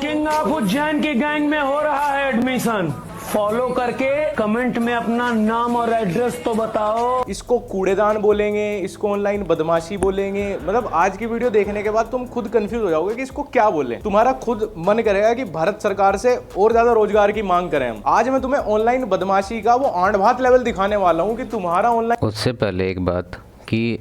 King of Ujjain की gang में हो रहा है एडमिशन। फॉलो करके कमेंट में अपना नाम और एड्रेस तो बताओ। इसको कूड़ेदान बोलेंगे, इसको ऑनलाइन बदमाशी बोलेंगे। मतलब आज की वीडियो देखने के बाद तुम खुद कंफ्यूज हो जाओगे कि इसको क्या बोले। तुम्हारा खुद मन करेगा कि भारत सरकार से और ज्यादा रोजगार की मांग करें हम। आज मैं तुम्हें ऑनलाइन बदमाशी का वो आंट भात लेवल दिखाने वाला हूँ कि तुम्हारा ऑनलाइन। उससे पहले एक बात कि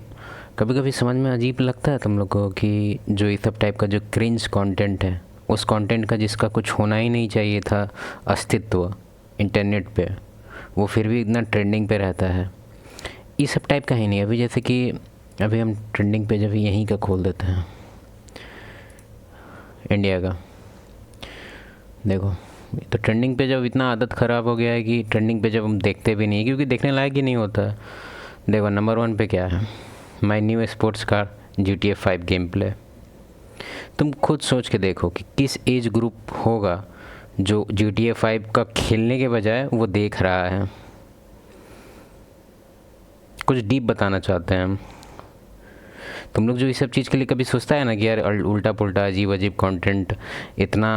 कभी कभी समझ में अजीब लगता है तुम लोग को कि जो इस सब टाइप का जो क्रिंज कंटेंट है, उस कंटेंट का जिसका कुछ होना ही नहीं चाहिए था अस्तित्व इंटरनेट पे, वो फिर भी इतना ट्रेंडिंग पे रहता है। इस सब टाइप का ही नहीं। अभी जैसे कि अभी हम ट्रेंडिंग पे जब यहीं का खोल देते हैं इंडिया का, देखो तो ट्रेंडिंग पे जब इतना आदत ख़राब हो गया है कि ट्रेंडिंग पे जब हम देखते भी नहीं, क्योंकि देखने लायक ही नहीं होता है। देखो नंबर 1 पे क्या है, my new sports car GTA 5 game play. तुम खुद सोच के देखो कि किस एज ग्रुप होगा जो GTA 5 का खेलने के बजाय वो देख रहा है। कुछ डीप बताना चाहते हैं हम। तुम लोग जो इस सब चीज़ के लिए कभी सोचता है ना कि यार उल्टा पुल्टा अजीब अजीब कंटेंट, इतना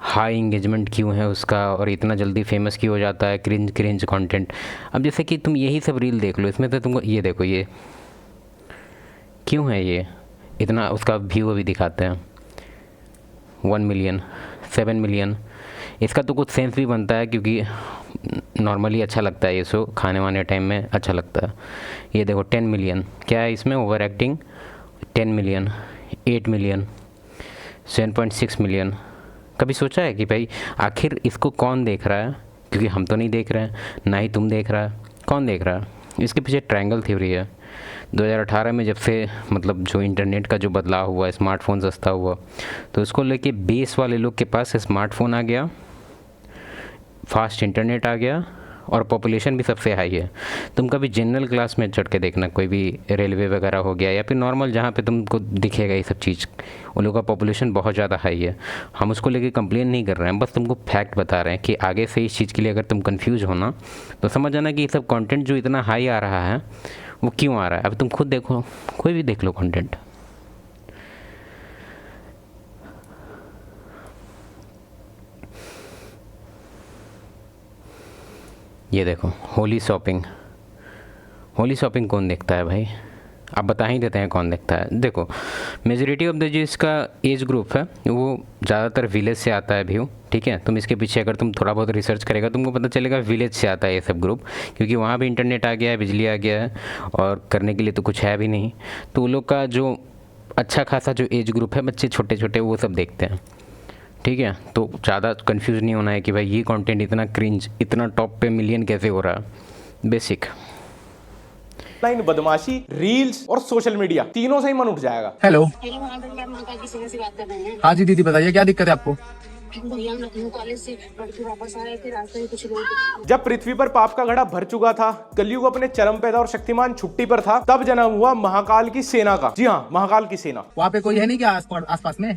हाई इंगेजमेंट क्यों है उसका और इतना जल्दी फेमस क्यों हो जाता है क्रिंज क्रिंज कंटेंट। अब जैसे कि तुम यही सब रील देख लो, इसमें तो तुमको ये देखो, ये क्यों है, ये इतना उसका व्यू अभी दिखाते हैं 1 मिलियन 7 मिलियन। इसका तो कुछ सेंस भी बनता है क्योंकि नॉर्मली अच्छा लगता है ये शो, खाने वाने टाइम में अच्छा लगता है। ये देखो 10 मिलियन, क्या है इसमें over acting. 10 million, 8 million, 7.6 million. कभी सोचा है कि भाई आखिर इसको कौन देख रहा है? क्योंकि हम तो नहीं देख रहे हैं, ना ही तुम देख रहा है, कौन देख रहा है? इसके पीछे ट्रायंगल थ्योरी है। 2018 में जब से मतलब जो इंटरनेट का जो बदलाव हुआ, स्मार्टफोन सस्ता हुआ, तो उसको लेके बेस वाले लोग के पास स्मार्टफोन आ गया, फास्ट इंटरनेट आ गया और पॉपुलेशन भी सबसे हाई है। तुम कभी जनरल क्लास में चढ़ के देखना, कोई भी रेलवे वगैरह हो गया या फिर नॉर्मल जहाँ पे तुमको दिखेगा ये सब चीज़, उन लोगों का पॉपुलेशन बहुत ज़्यादा हाई है। हम उसको लेके कंप्लेन नहीं कर रहे हैं, बस तुमको फैक्ट बता रहे हैं कि आगे से इस चीज़ के लिए अगर तुम कंफ्यूज हो ना, तो समझ जाना कि ये सब कंटेंट जो इतना हाई आ रहा है वो क्यों आ रहा है। अब तुम खुद देखो, कोई भी देख लो कंटेंट। ये देखो होली शॉपिंग। होली शॉपिंग कौन देखता है भाई? आप बता ही देते हैं कौन देखता है। देखो मेजॉरिटी ऑफ द जो इसका एज ग्रुप है वो ज़्यादातर विलेज से आता है व्यू, ठीक है। तुम इसके पीछे अगर तुम थोड़ा बहुत रिसर्च करेगा तुमको पता चलेगा विलेज से आता है ये सब ग्रुप, क्योंकि वहाँ भी इंटरनेट आ गया है, बिजली आ गया है और करने के लिए तो कुछ है भी नहीं। तो उन लोग का जो अच्छा खासा जो एज ग्रुप है, बच्चे छोटे छोटे, वो सब देखते हैं, ठीक है। तो ज़्यादा कंफ्यूज नहीं होना है कि भाई ये कंटेंट इतना क्रिंज, इतना टॉप पे मिलियन कैसे हो रहा है। बेसिक ऑनलाइन बदमाशी, रील्स और सोशल मीडिया, तीनों से ही मन उठ जाएगा। हेलो, से बात कर रहे हैं। हाँ जी दीदी बताइए क्या दिक्कत है आपको? भैया हम लखनऊ कॉलेज से पढ़ के वापस आ रहे थे, रास्ते में कुछ लोग। जब पृथ्वी पर पाप का घड़ा भर चुका था, कलयुग अपने चरम पे था और शक्तिमान छुट्टी पर था, तब जन्म हुआ महाकाल की सेना का। जी हाँ, महाकाल की सेना। वहाँ पे कोई है नहीं क्या आसपास में?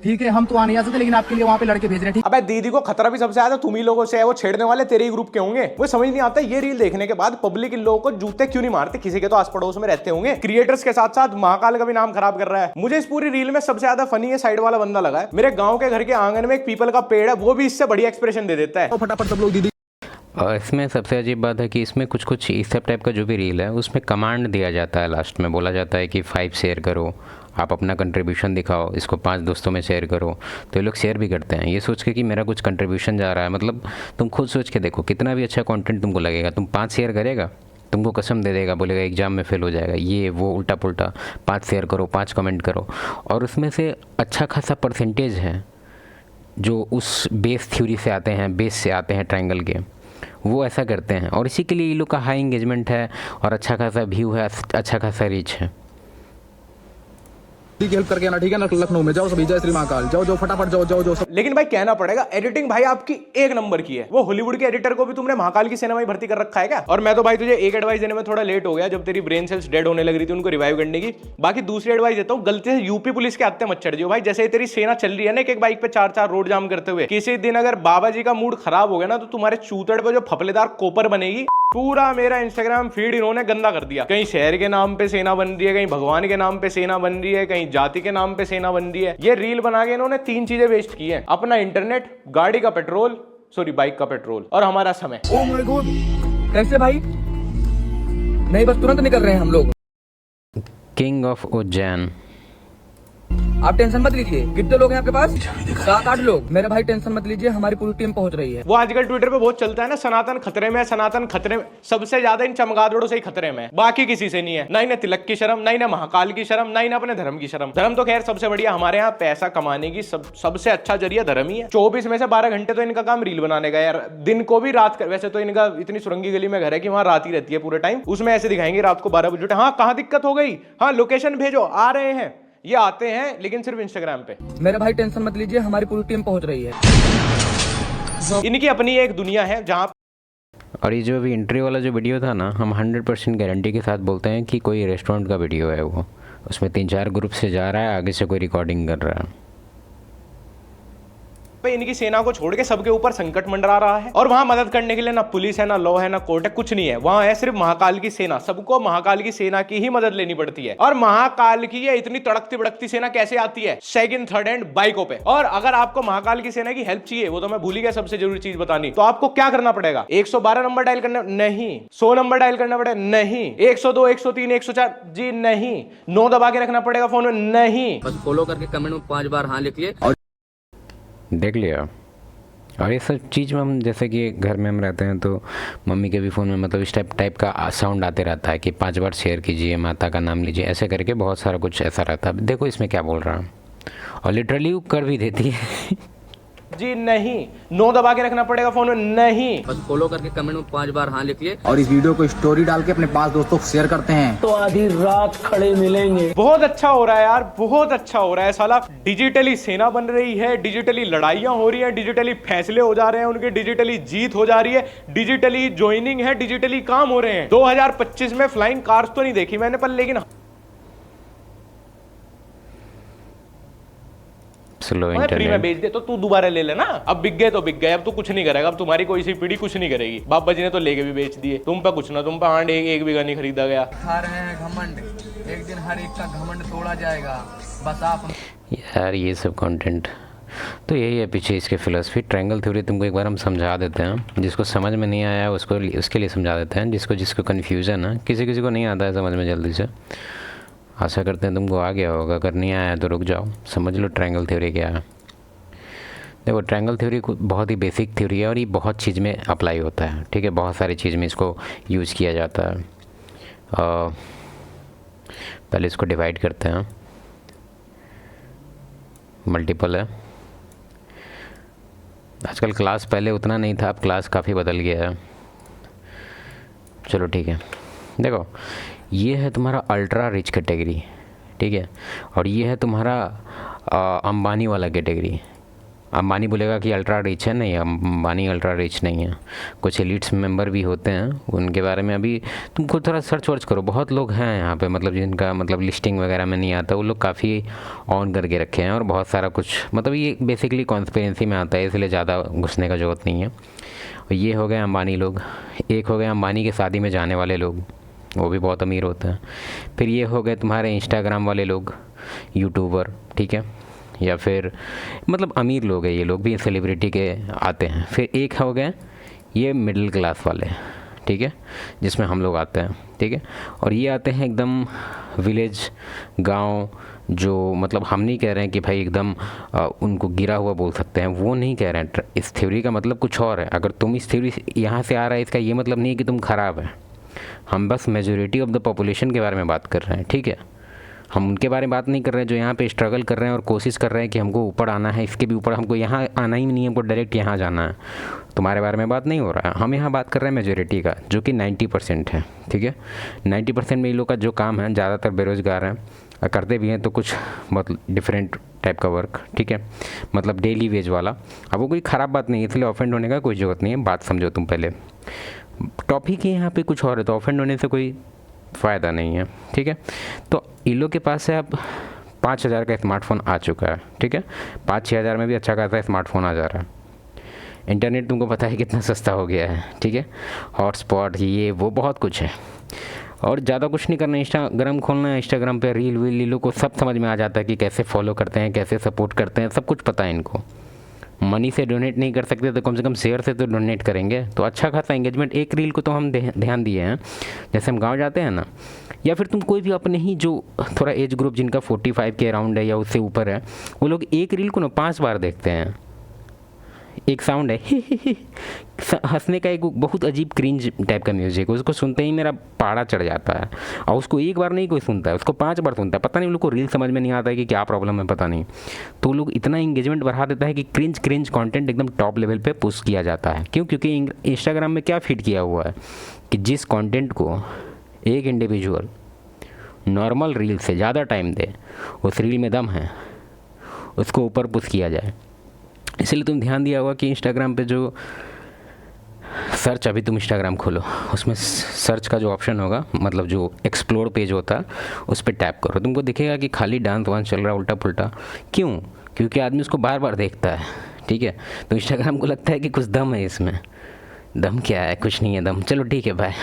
ठीक है, हम तो आ नहीं आ सकते, लेकिन आपके लिए वहाँ पे लड़के भेज रहे हैं, ठीक? अबे दीदी को खतरा भी सबसे ज्यादा तुम ही लोगों से है, वो छेड़ने वाले तेरे ही ग्रुप के होंगे। वो समझ नहीं आता ये रील देखने के बाद पब्लिक इन लोगों को जूते क्यों नहीं मारते, किसी के तो आस पड़ोस में रहते होंगे। क्रिएटर्स के साथ साथ महाकाल का भी नाम खराब कर रहा है। मुझे इस पूरी रील में सबसे ज्यादा फनी है साइड वाला बंदा लगा है। मेरे गाँव के घर के आंगन में एक पीपल का पेड़ है, वो भी इससे बढ़िया एक्सप्रेशन दे देता है। तो फटाफट सब लोग दीदी। और इसमें सबसे अजीब बात है कि इसमें कुछ कुछ इस सब टाइप का जो भी रील है उसमें कमांड दिया जाता है। लास्ट में बोला जाता है कि 5 शेयर करो, आप अपना कंट्रीब्यूशन दिखाओ, इसको 5 दोस्तों में शेयर करो। तो ये लोग शेयर भी करते हैं ये सोच के कि मेरा कुछ कंट्रीब्यूशन जा रहा है। मतलब तुम खुद सोच के देखो, कितना भी अच्छा कंटेंट तुमको लगेगा, तुम 5 शेयर करेगा, तुमको कसम दे देगा, बोलेगा एग्जाम में फेल हो जाएगा, ये वो उल्टा पुल्टा। 5 शेयर करो, 5 कमेंट करो, और उसमें से अच्छा खासा परसेंटेज है जो उस बेस थ्योरी से आते हैं, बेस से आते हैं ट्रायंगल के, वो ऐसा करते हैं। और इसी के लिए ये लोग का हाई इंगेजमेंट है और अच्छा खासा व्यू है, अच्छा खासा रीच है। हेल्प करके आना, ठीक है ना? लखनऊ में जाओ सभी, जय श्री महाकाल, जाओ जाओ फटाफट जाओ जाओ जाओ सब। लेकिन भाई कहना पड़ेगा, एडिटिंग भाई आपकी एक नंबर की है। वो हॉलीवुड के एडिटर को भी तुमने महाकाल की सेना में भर्ती कर रखा है क्या? और मैं तो भाई तुझे एक एडवाइस देने में थोड़ा लेट हो गया, जब तेरी ब्रेन सेल्स डेड होने लग रही थी उनको रिवाइव करने की। बाकी दूसरी एडवाइस देता हूँ, गलती से यूपी पुलिस के हत्थे मत चढ़ जाओ भाई। जैसे तेरी सेना चल रही है ना एक बाइक पे 4-4 रोड जाम करते हुए, किसी दिन अगर बाबा जी का मूड खराब हो गया ना, तो तुम्हारे चूतड़ पे जो फपलेदार कोपर बनेगी पूरा मेरा इंस्टाग्राम फीड इन्होंने गंदा कर दिया। कहीं शहर के नाम पे सेना बन रही है, कहीं भगवान के नाम पे सेना बन रही है, कहीं जाति के नाम पे सेना बन रही है। ये रील बना के इन्होंने 3 चीजें वेस्ट की हैं, अपना इंटरनेट, गाड़ी का पेट्रोल, सॉरी बाइक का पेट्रोल, और हमारा समय। ओ माय गॉड, कैसे भाई? नहीं बस तुरंत निकल रहे हैं हम लोग। King of Ujjain. आप टेंशन मत लीजिए। कितने लोग हैं आपके पास? 7-8 लोग। मेरे भाई टेंशन मत लीजिए, हमारी पूरी टीम पहुंच रही है। वो आजकल ट्विटर पे बहुत चलता है ना, सनातन खतरे में है, सनातन खतरे में। सबसे ज्यादा इन चमगादड़ों से ही खतरे में है, बाकी किसी से नहीं है। ना इन्हें तिलक की शर्म, ना इन्हें महाकाल की शर्म, ना इन्हें अपने धर्म की शर्म। धर्म तो खैर सबसे बढ़िया, हमारे यहाँ पैसा कमाने की सबसे अच्छा जरिया धर्म ही है। 24 में से 12 घंटे तो इनका काम रील बनाने का यार। दिन को भी रात कर, वैसे तो इनका इतनी सुरंगी गली में घर है कि वहां रात ही रहती है पूरे टाइम। उसमें ऐसे दिखाएंगे रात को 12 बजे। हाँ कहाँ दिक्कत हो गई, हाँ लोकेशन भेजो, आ रहे हैं। ये आते हैं लेकिन सिर्फ इंस्टाग्राम पे। मेरे भाई टेंशन मत लीजिए, हमारी पूरी टीम पहुंच रही है। इनकी अपनी एक दुनिया है जहां। और ये जो अभी एंट्री वाला जो वीडियो था ना, हम 100% गारंटी के साथ बोलते हैं कि कोई रेस्टोरेंट का वीडियो है वो। उसमें 3-4 ग्रुप से जा रहा है, आगे से कोई रिकॉर्डिंग कर रहा है। इनकी सेना को छोड़ के सबके ऊपर संकट मंडरा रहा है, और वहां मदद करने के लिए ना पुलिस है, ना लॉ है, ना कोर्ट है, कुछ नहीं है। वहां है सिर्फ महाकाल की सेना। सबको महाकाल की सेना की ही मदद लेनी पड़ती है। और महाकाल की ये इतनी तड़कती भड़कती सेना कैसे आती है? सेकंड, थर्ड हैंड बाइकों पे। और अगर आपको महाकाल की सेना की हेल्प चाहिए, वो तो मैं भूल ही गया सबसे जरूरी चीज बतानी, तो आपको क्या करना पड़ेगा? 112 नंबर डायल करना नहीं, 100 नंबर डायल करना पड़ेगा नहीं, 102, 103, 104 जी नहीं, 9 दबा के रखना पड़ेगा फोन में नहीं। बस फॉलो करके कमेंट में 5 बार हाँ लिख लिए। देख लिया। और ये सब चीज़ में हम जैसे कि घर में हम रहते हैं तो मम्मी के भी फ़ोन में मतलब इस टाइप का साउंड आते रहता है कि 5 बार शेयर कीजिए, माता का नाम लीजिए, ऐसे करके बहुत सारा कुछ ऐसा रहता है। देखो इसमें क्या बोल रहा हूँ, और लिटरली वो कर भी देती है। जी नहीं, 9 दबा के रखना पड़ेगा फोन में नहीं। बस फॉलो करके कमेंट में 5 बार हाँ लिखिए। और इस वीडियो को स्टोरी डाल के अपने 5 दोस्तों को शेयर करते हैं तो आधी रात खड़े मिलेंगे। बहुत अच्छा हो रहा है यार, बहुत अच्छा हो रहा है साला। डिजिटली सेना बन रही है, डिजिटली लड़ाइयां हो रही हैं, डिजिटली फैसले हो जा रहे हैं उनके, डिजिटली जीत हो जा रही है, डिजिटली ज्वाइनिंग है, डिजिटली काम हो रहे हैं। 2025 में फ्लाइंग कार्स तो नहीं देखी मैंने, पर लेकिन फ्री में बेच दे तो तू दोबारा ले लेना। अब बिक गए तो बिक गए, अब तू कुछ नहीं करेगा। अब तुम्हारी कोई सी पीढ़ी कुछ नहीं करेगी। बाबा जी ने तो लेके भी बेच दिए, तुम पे कुछ ना, तुम पे आंड एक बीघा नहीं खरीदा गया। खा रहे हैं घमंड, एक दिन हर एक का घमंड तोड़ा जाएगा। बस आप यार ये सब कंटेंट तो यही है पीछे इसके फिलॉसफी। ट्रायंगल थ्योरी तुमको एक बार हम समझा देते हैं, जिसको समझ में नहीं आया उसको उसके लिए समझा देते हैं, जिसको कन्फ्यूज़न है। किसी को नहीं आता है समझ में जल्दी से। आशा करते हैं तुमको आ गया होगा, अगर नहीं आया तो रुक जाओ, समझ लो ट्रायंगल थ्योरी क्या है। देखो ट्रायंगल थ्योरी बहुत ही बेसिक थ्योरी है और ये बहुत चीज़ में अप्लाई होता है, ठीक है। बहुत सारी चीज़ में इसको यूज़ किया जाता है। पहले इसको डिवाइड करते हैं, मल्टीपल है। आजकल क्लास पहले उतना नहीं था, अब क्लास काफ़ी बदल गया है। चलो ठीक है, देखो ये है तुम्हारा अल्ट्रा रिच कैटेगरी, ठीक है। और ये है तुम्हारा अंबानी वाला कैटेगरी। अंबानी बोलेगा कि अल्ट्रा रिच है, नहीं अंबानी अल्ट्रा रिच नहीं है। कुछ एलिट्स मेंबर भी होते हैं, उनके बारे में अभी तुमको थोड़ा सर्च वर्च करो। बहुत लोग हैं यहाँ पे मतलब जिनका मतलब लिस्टिंग वगैरह में नहीं आता, वो लोग काफ़ी ऑन करके रखे हैं और बहुत सारा कुछ मतलब ये बेसिकली कॉन्स्पिरेंसी में आता है, इसलिए ज़्यादा घुसने का ज़रूरत नहीं है। और ये हो गए अंबानी लोग। एक हो गए अंबानी की शादी में जाने वाले लोग, वो भी बहुत अमीर होते हैं। फिर ये हो गए तुम्हारे इंस्टाग्राम वाले लोग, यूट्यूबर, ठीक है, या फिर मतलब अमीर लोग हैं ये लोग भी, सेलिब्रिटी के आते हैं। फिर एक हो गए ये मिडिल क्लास वाले, ठीक है, जिसमें हम लोग आते हैं, ठीक है। और ये आते हैं एकदम विलेज गांव, जो मतलब हम नहीं कह रहे हैं कि भाई एकदम उनको गिरा हुआ बोल सकते हैं, वो नहीं कह रहे हैं। इस थ्योरी का मतलब कुछ और है। अगर तुम इस थ्योरी यहाँ से आ रहा है, इसका ये मतलब नहीं है कि तुम ख़राब है। हम बस मेजॉरिटी ऑफ द पॉपुलेशन के बारे में बात कर रहे हैं, ठीक है। हम उनके बारे में बात नहीं कर रहे हैं जो यहाँ पे स्ट्रगल कर रहे हैं और कोशिश कर रहे हैं कि हमको ऊपर आना है, इसके भी ऊपर हमको यहाँ आना ही नहीं है, हमको डायरेक्ट यहाँ जाना है। तुम्हारे बारे में बात नहीं हो रहा है, हम यहाँ बात कर रहे हैं मेजॉरिटी का, जो कि 90% है, ठीक है। 90% में ये लोग का जो काम है, ज़्यादातर बेरोज़गार हैं, करते भी हैं तो कुछ मतलब डिफरेंट टाइप का वर्क, ठीक है, मतलब डेली वेज वाला। अब वो कोई ख़राब बात नहीं है, इसलिए ऑफेंड होने का कोई ज़रूरत नहीं है। बात समझो तुम पहले, टॉपिक ही यहाँ पे कुछ और है, तो ऑफेंड होने से कोई फ़ायदा नहीं है, ठीक है। तो इन लोग के पास से अब 5,000 का स्मार्टफोन आ चुका है, ठीक है। 5-6 हज़ार में भी अच्छा खासा स्मार्टफोन आ जा रहा है। इंटरनेट तुमको पता है कितना सस्ता हो गया है, ठीक है, हॉटस्पॉट ये वो बहुत कुछ है। और ज़्यादा कुछ नहीं करना, इंस्टाग्राम खोलना है, इंस्टाग्राम पे रील वील लीलो को सब समझ में आ जाता है कि कैसे फॉलो करते हैं, कैसे सपोर्ट करते हैं, सब कुछ पता है इनको। मनी से डोनेट नहीं कर सकते तो कम से कम शेयर से तो डोनेट करेंगे, तो अच्छा खासा एंगेजमेंट। एक रील को तो हम ध्यान दिए हैं, जैसे हम गांव जाते हैं ना, या फिर तुम कोई भी अपने ही जो थोड़ा एज ग्रुप जिनका 45 के अराउंड है या उससे ऊपर है, वो लोग एक रील को ना 5 बार देखते हैं। एक साउंड है हंसने का, एक बहुत अजीब क्रिंज टाइप का म्यूजिक, उसको सुनते ही मेरा पारा चढ़ जाता है। और उसको एक बार नहीं कोई सुनता है, उसको 5 बार सुनता है। पता नहीं उन लोग को रील समझ में नहीं आता है कि क्या प्रॉब्लम है, पता नहीं। तो लोग इतना इंगेजमेंट बढ़ा देता है कि क्रिंज कंटेंट एकदम टॉप लेवल पे पुश किया जाता है। क्यों? क्योंकि इंस्टाग्राम में क्या फीड किया हुआ है कि जिस कंटेंट को एक इंडिविजुअल नॉर्मल रील से ज़्यादा टाइम दे, उस रील में दम है, उसको ऊपर पुश किया जाए। इसलिए तुम ध्यान दिया होगा कि इंस्टाग्राम पे जो सर्च, अभी तुम इंस्टाग्राम खोलो, उसमें सर्च का जो ऑप्शन होगा, मतलब जो एक्सप्लोर पेज होता है, उस पर टैप करो, तुमको दिखेगा कि खाली डांस वांस चल रहा है उल्टा पुल्टा। क्यों? क्योंकि आदमी उसको बार बार देखता है, ठीक है। तो इंस्टाग्राम को लगता है कि कुछ दम है इसमें। दम क्या है? कुछ नहीं है दम। चलो ठीक है, बाय।